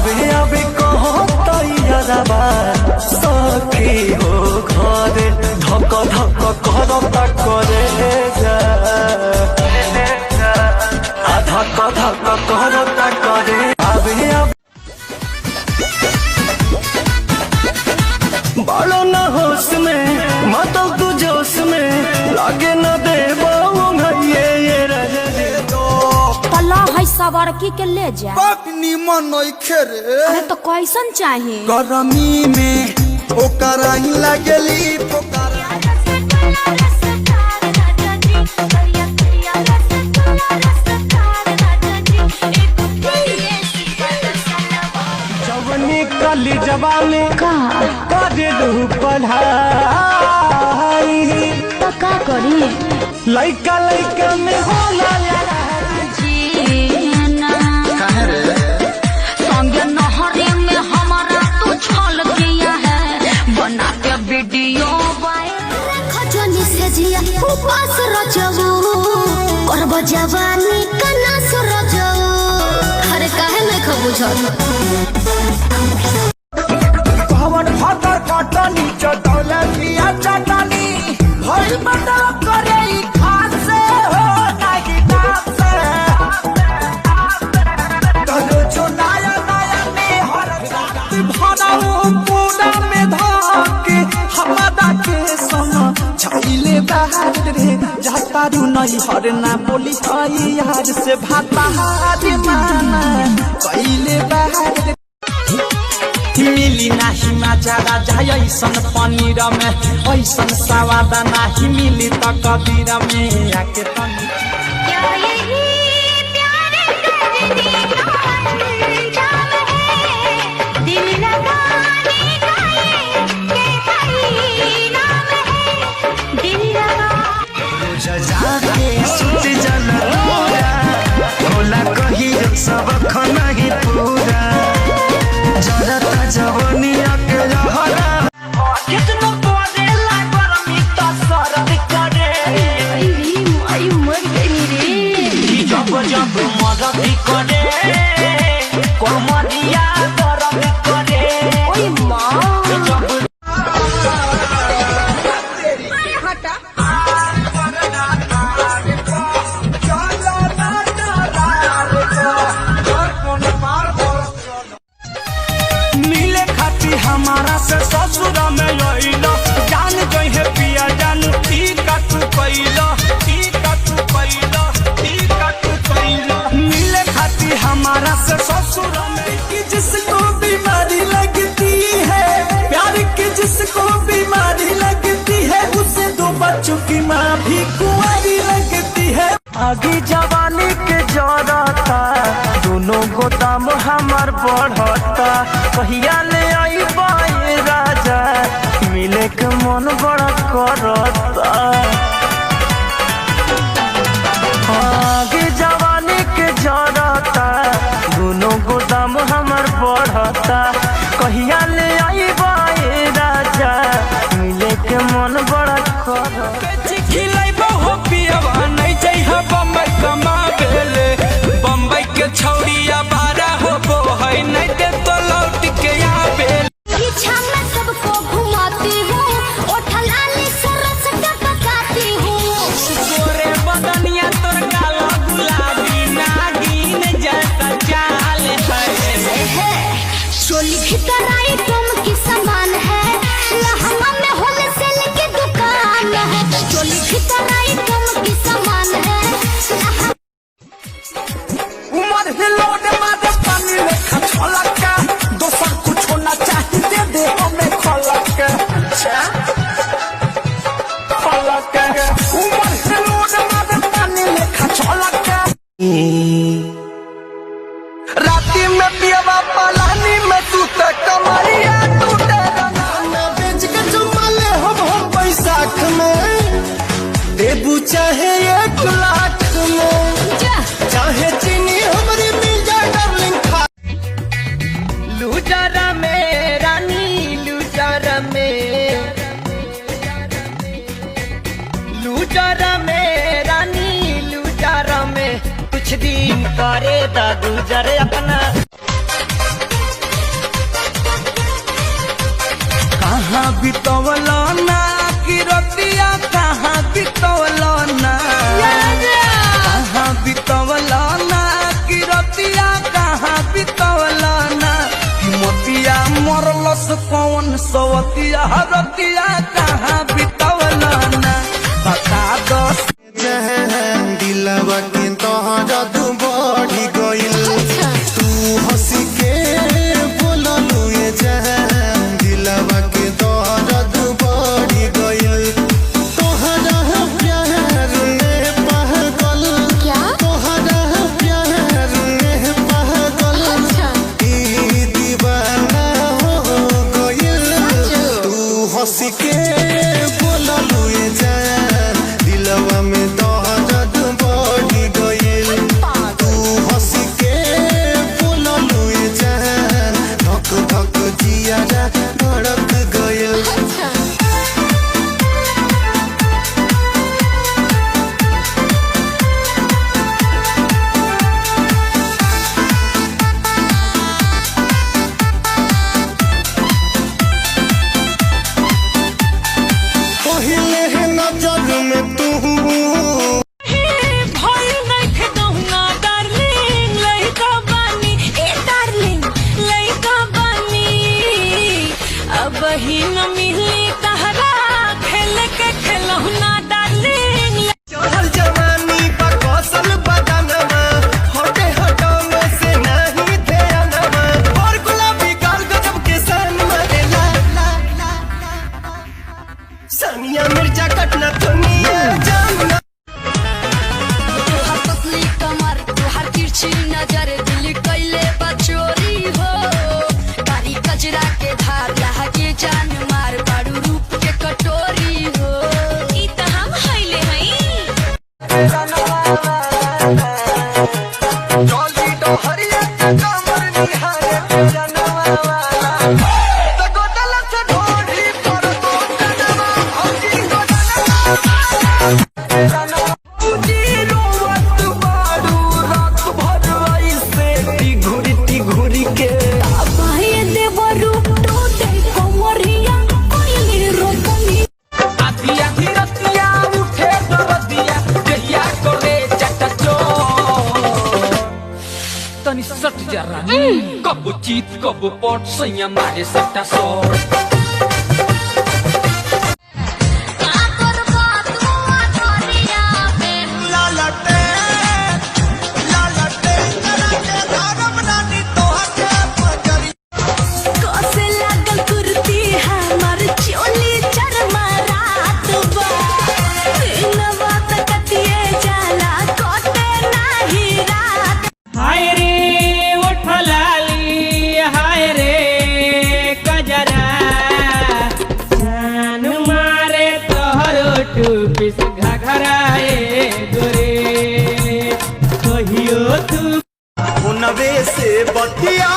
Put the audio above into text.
अभी अभी कहो तैयारबा सखी हो घरे धक धक करता करे जा धक धक करता करे अभी बालो न होश में मतलब तू जोश में लागे न दे ये पला है सवारकी के ले जा निमन खेरे अरे तो कैसन चाहिए गरमी में ओकरा ही लगली जवनी कली जवानी का करे दू पढ़ाई तो का करी लइका लइका में होला संगे नहरे में हमारा तू छल किया है बना के वीडियो खजनी से जिया उपास रजबू करब जवानी कना सरजबू अरे काहे नहीं खबुझल पवन फातर काटनी चटौले पिया चटनी भई बड़ा करे ई खासे हो नाही नासे तलो जो नया नया में हर रात भराओ पूरा में धाके हमदा के समा छाइले बाहर रे जाता रु नहीं हर ना बोली आई यार से भाता दे माना कइले बाहर मिली नाही मजा राजा ऐसन पनीर में ऐसन स्वाद नाही मिली त कबीर में आके तनी सब खाना ही पूरा जरता जवनिया के रहरा कितना तोरे लागल मिता सरद करे आई मर गई रे जब जब मदद करे कोमरिया दर्द करे ओए मां जब हमारा से ससुर में लइलो जान जहे पिया जान ठीक तू कइलो ठीक तू कइलो ठीक तू कइलो मिले खाती हमारा से ससुर में कि जिसको बीमारी लगती है प्यार की जिसको बीमारी लगती है उसे दो बच्चों की माँ भी कुंवारी लगती है आगे जवानी के जरता दोनों गोदाम हमार बढ़ता कहिया ले आई बाई राजा मिले के मन बड़ा करता आगे जवानी के जरता दोनों गोदाम हमार बढ़ता कहिया ले आई बाई राजा मिले के मन बड़ा करता बम्बई कमा बेले बम्बई के छौड़िया बारा हो बो है नहीं दे तो लौट के यहाँ बेल पीछा मैं सबको घुमाती हूँ ओठलाली सरस का पकाती हूँ गोरे बदनिया तोर काला गुलाबी नागिन जैसा चाल है चोली भीतर आई तुम की सामान है लहंगा में होलसेल की दुकान है चोली भीतर आई तुम की सामान है उमर हिलोड मारे पानी में खछलका दोसर कुछ होना चाहिए दे हमें खलका खलका उमर हिलोड मारे पानी में खछलका राती में पियवा पलानी में टूटे कमरिया टूटे रंगाना बेच के जुमाले हम बैसाख में देबू चाहे 1 लाख में चाहे चीनी हमारी मिल जाए डार्लिंग खा लूजरा में रानी लूजरा में रानी लूजरा में कुछ दिन करे दा गुजर अपना बितवला ना कि रतिया कहाँ बितवला ना कहाँ बितवला ना कि रतिया कहाँ बितवला ना कि मोतिया मरलस कौन सवतिया रतिया कहाँ बितवला ना बता दो दिलवा के तोहरा तू बढ़ी गइल तू हंसी के बोललू ये जहां दिलवा के तोहरा तू बढ़ी गइल तोहरा प्यार में पागल क्या तोहरा प्यार में पागल ई दीवाना हो गइल तू हंसी के बोललू ये जहां दिलवा में तोहरा तू बढ़ी गइल तू हंसी के बोललू ये जहां धक धक जियारा धड़क गइल पहिले है नजर में तू बहिन मिली तहरा खेल के खेलौना डार्लिंग चढ़ल जवानी बा कौशल बदनमा हटे हटों से नहीं ध्यानमा और गुलाबी गाल गजब के सन मरेला सानिया मिर्जा कटना दुनिया जानना तोहार पतली कमर तोहार तिरछी नजर दिल कैले बचोरी हो कारी कजरा के धार लहा के जान मार बाड़ू रूप के कटोरी हो ई त हम हइले हई जल्दी डोहरिया कमर निहारे जनवा वाला तो गोदला से ढोढ़ी पर तो जनवा औजी गोदला जीरो वक्त बाड़ू रात भर ऐसे टिघुरी के बाहे देवरू टोटे कोमरिया कोइली रोतनी आधी आधी रतिया उठे दरदिया जहिया करे चटचो तनी सट जा रानी कब चीत कब पट सैया मारे सट्टा सो लालटे लालटे करके धरम रानी तोहके पजरी कोसे लागल कुर्ती हमर चोली चरमा रात बा दिन बात कटिए जाला कोटे नाही रात हाय रे उठलाली हाय रे कजरा जान मारे तोहरो टूपिस घघराए गोरे कहियो तू नवे से बतिया